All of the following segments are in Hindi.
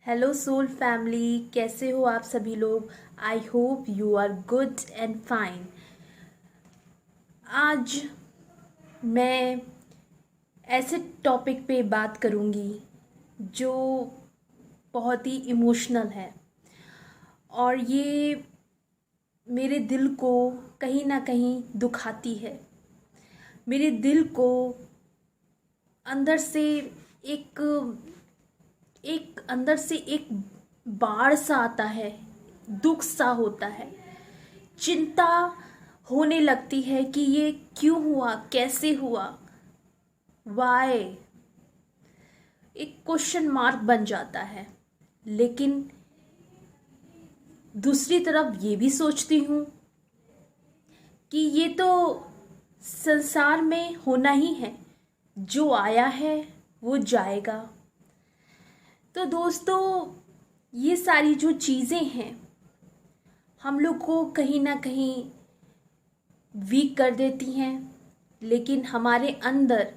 हेलो सोल फैमिली, कैसे हो आप सभी लोग। I hope you are good and fine. आज मैं ऐसे टॉपिक पे बात करूँगी जो बहुत ही इमोशनल है और ये मेरे दिल को कहीं ना कहीं दुखाती है। मेरे दिल को अंदर से एक एक अंदर से एक बाढ़ सा आता है, दुख सा होता है, चिंता होने लगती है कि ये क्यों हुआ, कैसे हुआ, वाई। एक क्वेश्चन मार्क बन जाता है। लेकिन दूसरी तरफ ये भी सोचती हूँ कि ये तो संसार में होना ही है, जो आया है वो जाएगा। तो दोस्तों, ये सारी जो चीज़ें हैं हम लोग को कहीं ना कहीं वीक कर देती हैं, लेकिन हमारे अंदर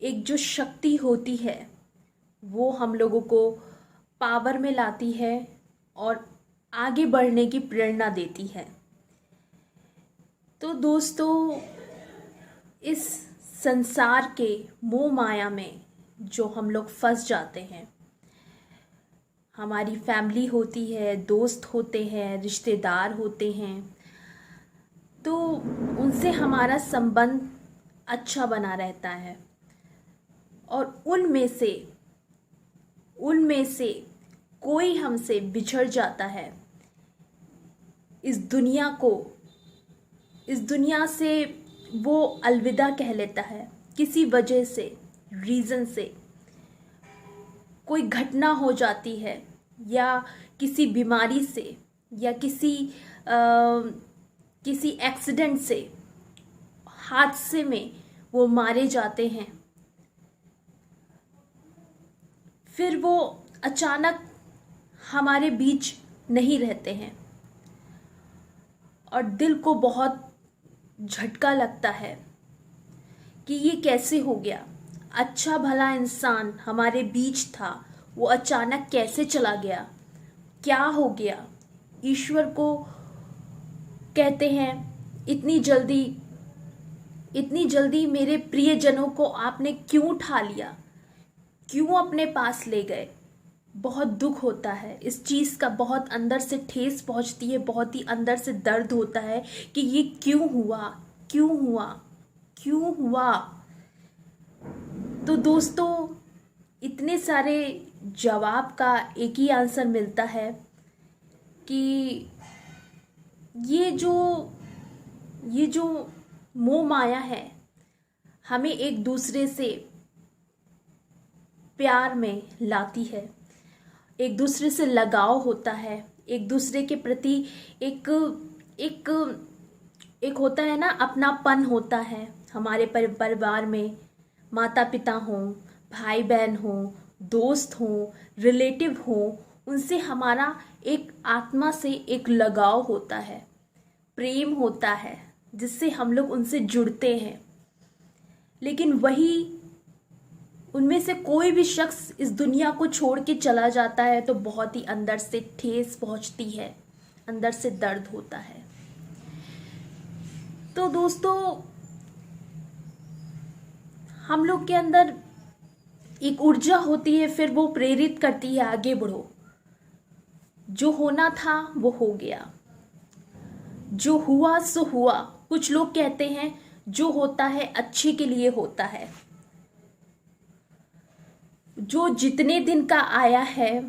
एक जो शक्ति होती है वो हम लोगों को पावर में लाती है और आगे बढ़ने की प्रेरणा देती है। तो दोस्तों, इस संसार के मोह माया में जो हम लोग फंस जाते हैं, हमारी फैमिली होती है, दोस्त होते हैं, रिश्तेदार होते हैं, तो उनसे हमारा संबंध अच्छा बना रहता है और उनमें से कोई हमसे बिछड़ जाता है। इस दुनिया से वो अलविदा कह लेता है किसी वजह से, रीज़न से। कोई घटना हो जाती है या किसी बीमारी से या किसी एक्सीडेंट से, हादसे में वो मारे जाते हैं। फिर वो अचानक हमारे बीच नहीं रहते हैं और दिल को बहुत झटका लगता है कि ये कैसे हो गया। अच्छा भला इंसान हमारे बीच था, वो अचानक कैसे चला गया, क्या हो गया। ईश्वर को कहते हैं, इतनी जल्दी मेरे प्रियजनों को आपने क्यों उठा लिया, क्यों अपने पास ले गए। बहुत दुख होता है इस चीज़ का, बहुत अंदर से ठेस पहुंचती है, बहुत ही अंदर से दर्द होता है कि ये क्यों हुआ, क्यों हुआ, क्यों हुआ। तो दोस्तों, इतने सारे जवाब का एक ही आंसर मिलता है कि ये जो मोह माया है हमें एक दूसरे से प्यार में लाती है, एक दूसरे से लगाव होता है, एक दूसरे के प्रति एक एक एक होता है ना, अपनापन होता है। हमारे परिवार में माता पिता हों, भाई बहन हों, दोस्त हों, रिलेटिव हों, उनसे हमारा एक आत्मा से एक लगाव होता है, प्रेम होता है, जिससे हम लोग उनसे जुड़ते हैं। लेकिन वही उनमें से कोई भी शख्स इस दुनिया को छोड़ के चला जाता है तो बहुत ही अंदर से ठेस पहुंचती है, अंदर से दर्द होता है। तो दोस्तों, हम लोग के अंदर एक ऊर्जा होती है, फिर वो प्रेरित करती है आगे बढ़ो। जो होना था वो हो गया, जो हुआ सो हुआ। कुछ लोग कहते हैं जो होता है अच्छे के लिए होता है। जो जितने दिन का आया है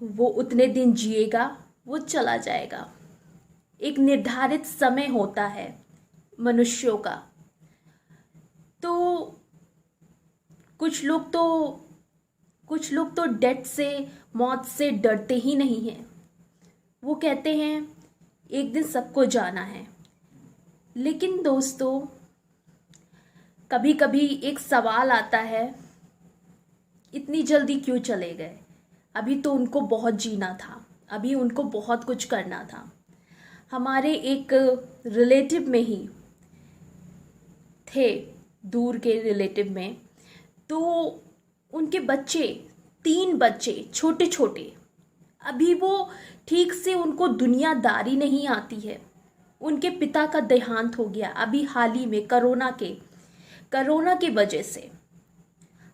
वो उतने दिन जिएगा, वो चला जाएगा। एक निर्धारित समय होता है मनुष्यों का। तो कुछ लोग तो डेथ से, मौत से डरते ही नहीं हैं। वो कहते हैं एक दिन सबको जाना है। लेकिन दोस्तों, कभी कभी एक सवाल आता है, इतनी जल्दी क्यों चले गए। अभी तो उनको बहुत जीना था, अभी उनको बहुत कुछ करना था। हमारे एक रिलेटिव में ही थे, दूर के रिलेटिव में, तो उनके बच्चे 3 बच्चे छोटे छोटे, अभी वो ठीक से उनको दुनियादारी नहीं आती है। उनके पिता का देहांत हो गया अभी हाल ही में, कोरोना की वजह से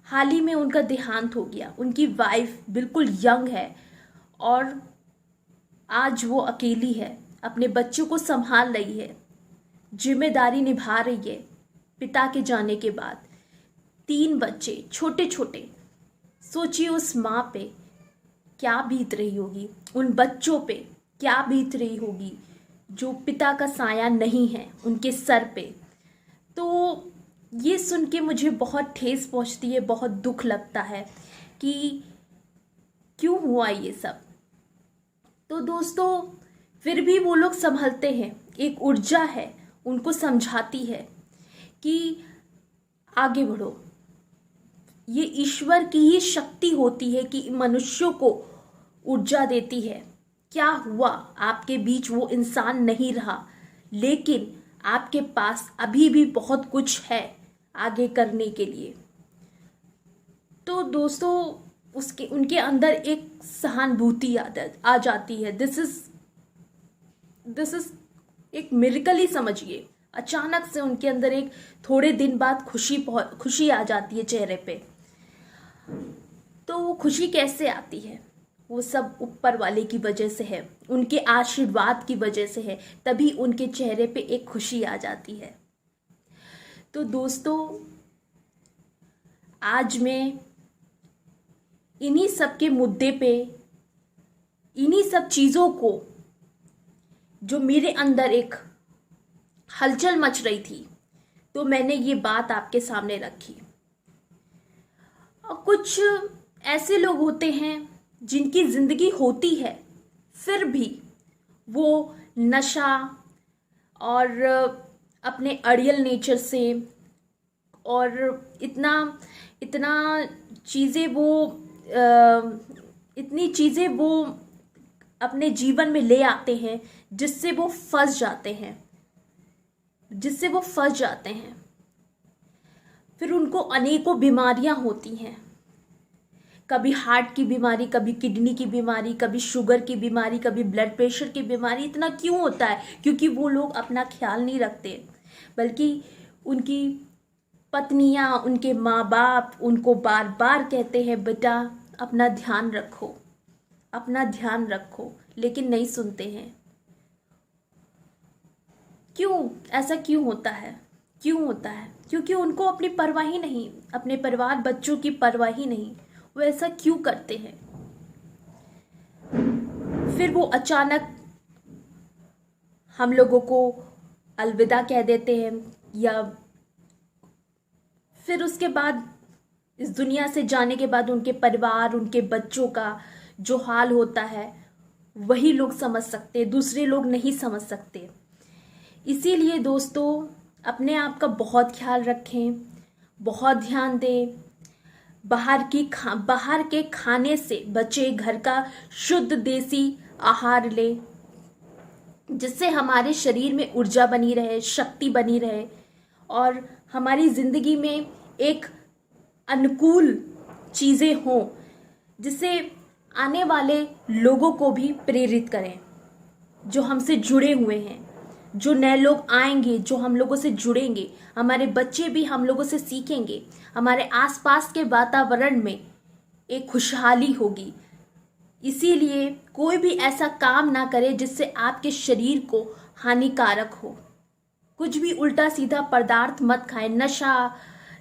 हाल ही में उनका देहांत हो गया। उनकी वाइफ बिल्कुल यंग है और आज वो अकेली है, अपने बच्चों को संभाल रही है, जिम्मेदारी निभा रही है पिता के जाने के बाद। 3 बच्चे छोटे छोटे, सोचिए उस माँ पे क्या बीत रही होगी, उन बच्चों पे क्या बीत रही होगी जो पिता का साया नहीं है उनके सर पे। तो ये सुन के मुझे बहुत ठेस पहुंचती है, बहुत दुख लगता है कि क्यों हुआ ये सब। तो दोस्तों फिर भी वो लोग संभलते हैं, एक ऊर्जा है उनको समझाती है कि आगे बढ़ो। ये ईश्वर की ही शक्ति होती है कि मनुष्यों को ऊर्जा देती है। क्या हुआ, आपके बीच वो इंसान नहीं रहा, लेकिन आपके पास अभी भी बहुत कुछ है आगे करने के लिए। तो दोस्तों उनके अंदर एक सहानुभूति आ जाती है। दिस इज एक मिरेकल ही समझिए। अचानक से उनके अंदर एक थोड़े दिन बाद खुशी आ जाती है चेहरे पे। तो वो खुशी कैसे आती है? वो सब ऊपर वाले की वजह से है, उनके आशीर्वाद की वजह से है, तभी उनके चेहरे पे एक खुशी आ जाती है। तो दोस्तों आज मैं इन्हीं सब के मुद्दे पे, इन्हीं सब चीज़ों को जो मेरे अंदर एक हलचल मच रही थी, तो मैंने ये बात आपके सामने रखी। और कुछ ऐसे लोग होते हैं जिनकी ज़िंदगी होती है, फिर भी वो नशा और अपने अड़ियल नेचर से और इतनी चीज़ें वो अपने जीवन में ले आते हैं जिससे वो फंस जाते हैं। फिर उनको अनेकों बीमारियां होती हैं, कभी हार्ट की बीमारी, कभी किडनी की बीमारी, कभी शुगर की बीमारी, कभी ब्लड प्रेशर की बीमारी। इतना क्यों होता है? क्योंकि वो लोग अपना ख्याल नहीं रखते, बल्कि उनकी पत्नियां, उनके माँ बाप उनको बार बार कहते हैं बेटा अपना ध्यान रखो, लेकिन नहीं सुनते हैं। क्यों ऐसा क्यों होता है? क्योंकि उनको अपनी परवाह ही नहीं, अपने परिवार बच्चों की परवाह ही नहीं। वो ऐसा क्यों करते हैं? फिर वो अचानक हम लोगों को अलविदा कह देते हैं, या फिर उसके बाद इस दुनिया से जाने के बाद उनके परिवार, उनके बच्चों का जो हाल होता है वही लोग समझ सकते, दूसरे लोग नहीं समझ सकते। इसीलिए दोस्तों अपने आप का बहुत ख्याल रखें, बहुत ध्यान दें, बाहर के खाने से बचे, घर का शुद्ध देसी आहार लें, जिससे हमारे शरीर में ऊर्जा बनी रहे, शक्ति बनी रहे और हमारी ज़िंदगी में एक अनुकूल चीज़ें हों, जिससे आने वाले लोगों को भी प्रेरित करें, जो हमसे जुड़े हुए हैं। जो नए लोग आएंगे, जो हम लोगों से जुड़ेंगे, हमारे बच्चे भी हम लोगों से सीखेंगे, हमारे आसपास के वातावरण में एक खुशहाली होगी। इसीलिए कोई भी ऐसा काम ना करे जिससे आपके शरीर को हानिकारक हो। कुछ भी उल्टा सीधा पदार्थ मत खाएं।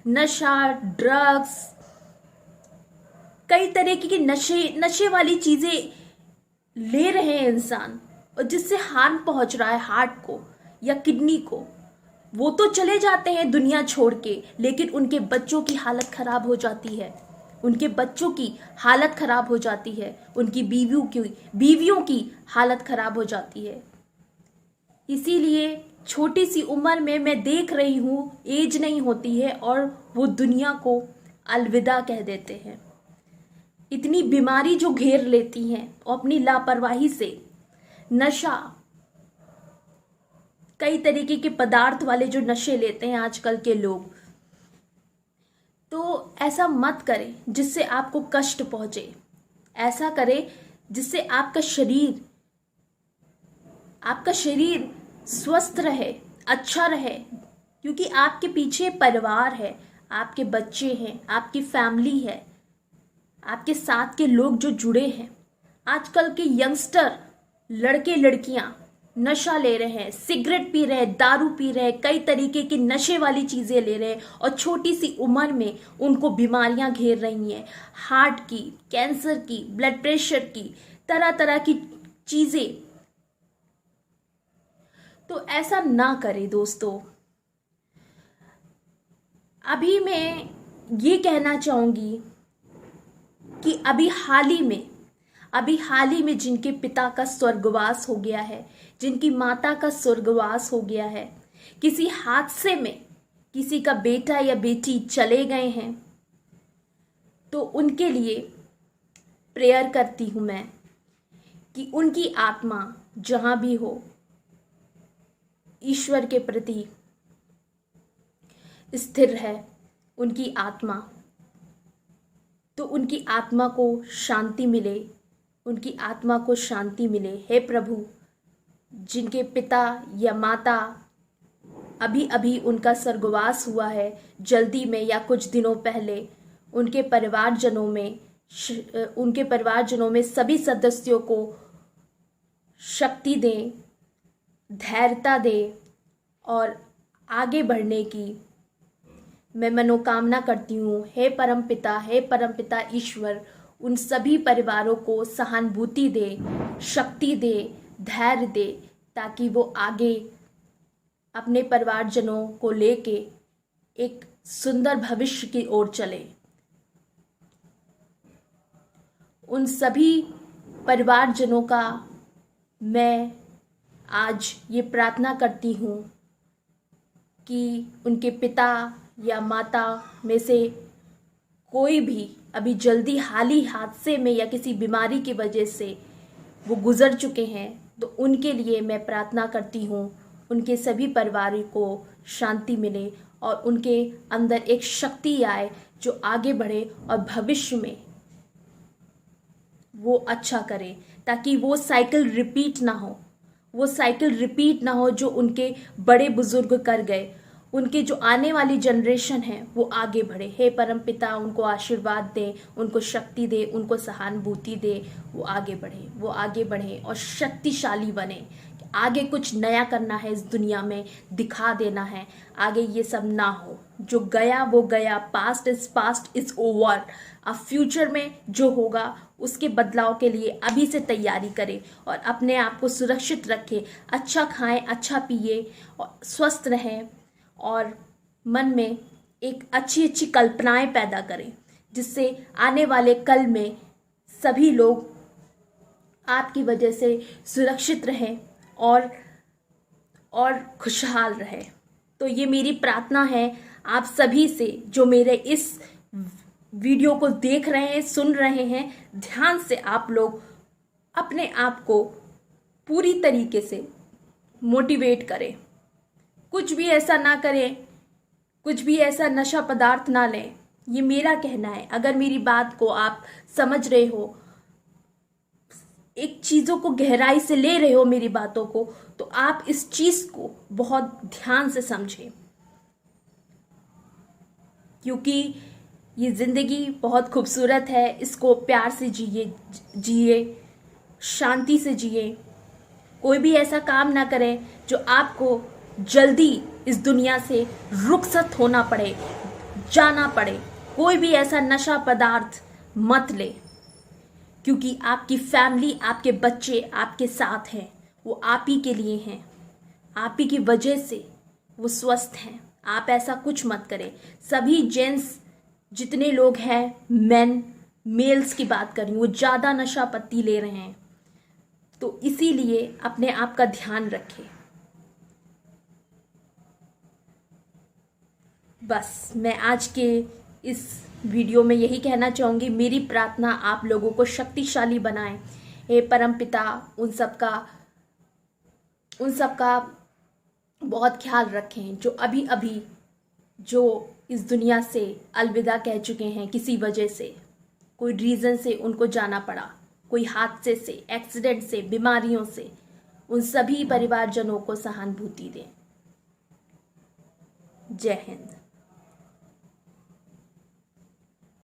नशा, ड्रग्स, कई तरह की नशे वाली चीजें ले रहे हैं इंसान, और जिससे हार्म पहुंच रहा है हार्ट को या किडनी को। वो तो चले जाते हैं दुनिया छोड़ के, लेकिन उनके बच्चों की हालत खराब हो जाती है, उनकी बीवियों की हालत खराब हो जाती है। इसीलिए छोटी सी उम्र में मैं देख रही हूँ, एज नहीं होती है और वो दुनिया को अलविदा कह देते हैं। इतनी बीमारी जो घेर लेती हैं और अपनी लापरवाही से, नशा, कई तरीके के पदार्थ वाले जो नशे लेते हैं आजकल के लोग। तो ऐसा मत करें जिससे आपको कष्ट पहुंचे। ऐसा करें जिससे आपका शरीर स्वस्थ रहे, अच्छा रहे, क्योंकि आपके पीछे परिवार है, आपके बच्चे हैं, आपकी फैमिली है, आपके साथ के लोग जो जुड़े हैं। आजकल के यंगस्टर, लड़के लड़कियां नशा ले रहे हैं, सिगरेट पी रहे हैं, दारू पी रहे हैं, कई तरीके की नशे वाली चीजें ले रहे हैं और छोटी सी उम्र में उनको बीमारियां घेर रही हैं, हार्ट की, कैंसर की, ब्लड प्रेशर की, तरह तरह की चीजें। तो ऐसा ना करें दोस्तों। अभी मैं ये कहना चाहूंगी कि अभी हाल ही में जिनके पिता का स्वर्गवास हो गया है, जिनकी माता का स्वर्गवास हो गया है, किसी हादसे में किसी का बेटा या बेटी चले गए हैं, तो उनके लिए प्रेयर करती हूं मैं कि उनकी आत्मा जहां भी हो, ईश्वर के प्रति स्थिर है उनकी आत्मा, तो उनकी आत्मा को शांति मिले, उनकी आत्मा को शांति मिले। हे प्रभु, जिनके पिता या माता अभी अभी उनका स्वर्गवास हुआ है, जल्दी में या कुछ दिनों पहले, उनके परिवारजनों में सभी सदस्यों को शक्ति दें, धैर्यता दें और आगे बढ़ने की मैं मनोकामना करती हूँ। हे परमपिता ईश्वर, उन सभी परिवारों को सहानुभूति दे, शक्ति दे, धैर्य दे, ताकि वो आगे अपने परिवारजनों को लेके एक सुंदर भविष्य की ओर चले। उन सभी परिवारजनों का मैं आज ये प्रार्थना करती हूँ कि उनके पिता या माता में से कोई भी अभी जल्दी हाल ही हादसे में या किसी बीमारी की वजह से वो गुजर चुके हैं, तो उनके लिए मैं प्रार्थना करती हूँ उनके सभी परिवार को शांति मिले और उनके अंदर एक शक्ति आए जो आगे बढ़े और भविष्य में वो अच्छा करे, ताकि वो साइकिल रिपीट ना हो जो उनके बड़े बुजुर्ग कर गए। उनके जो आने वाली जनरेशन है वो आगे बढ़े। हे परमपिता, उनको आशीर्वाद दे, उनको शक्ति दे, उनको सहानुभूति दे, वो आगे बढ़े और शक्तिशाली बने। आगे कुछ नया करना है, इस दुनिया में दिखा देना है, आगे ये सब ना हो। जो गया वो गया, पास्ट इज ओवर। अब फ्यूचर में जो होगा उसके बदलाव के लिए अभी से तैयारी करें और अपने आप को सुरक्षित रखें, अच्छा खाएं, अच्छा पिए और स्वस्थ रहें और मन में एक अच्छी अच्छी कल्पनाएं पैदा करें, जिससे आने वाले कल में सभी लोग आपकी वजह से सुरक्षित रहें और खुशहाल रहे। तो ये मेरी प्रार्थना है आप सभी से, जो मेरे इस वीडियो को देख रहे हैं, सुन रहे हैं। ध्यान से आप लोग अपने आप को पूरी तरीके से मोटिवेट करें, कुछ भी ऐसा ना करें, कुछ भी ऐसा नशा पदार्थ ना लें। ये मेरा कहना है। अगर मेरी बात को आप समझ रहे हो, एक चीज़ों को गहराई से ले रहे हो मेरी बातों को, तो आप इस चीज़ को बहुत ध्यान से समझें, क्योंकि ये ज़िंदगी बहुत खूबसूरत है। इसको प्यार से जिए, शांति से जिए। कोई भी ऐसा काम ना करें जो आपको जल्दी इस दुनिया से रुखसत होना पड़े, जाना पड़े। कोई भी ऐसा नशा पदार्थ मत ले, क्योंकि आपकी फैमिली, आपके बच्चे आपके साथ हैं, वो आप ही के लिए हैं, आप ही की वजह से वो स्वस्थ हैं। आप ऐसा कुछ मत करें। सभी जेंट्स जितने लोग हैं, मेल्स की बात कर रही हूँ, वो ज़्यादा नशा पत्ती ले रहे हैं, तो इसीलिए अपने आप का ध्यान रखें। बस मैं आज के इस वीडियो में यही कहना चाहूँगी। मेरी प्रार्थना आप लोगों को शक्तिशाली बनाए। हे परमपिता, उन सबका बहुत ख्याल रखें जो अभी जो इस दुनिया से अलविदा कह चुके हैं किसी वजह से, कोई रीज़न से उनको जाना पड़ा, कोई हादसे से, एक्सीडेंट से, बीमारियों से, उन सभी परिवारजनों को सहानुभूति दें। जय हिंद।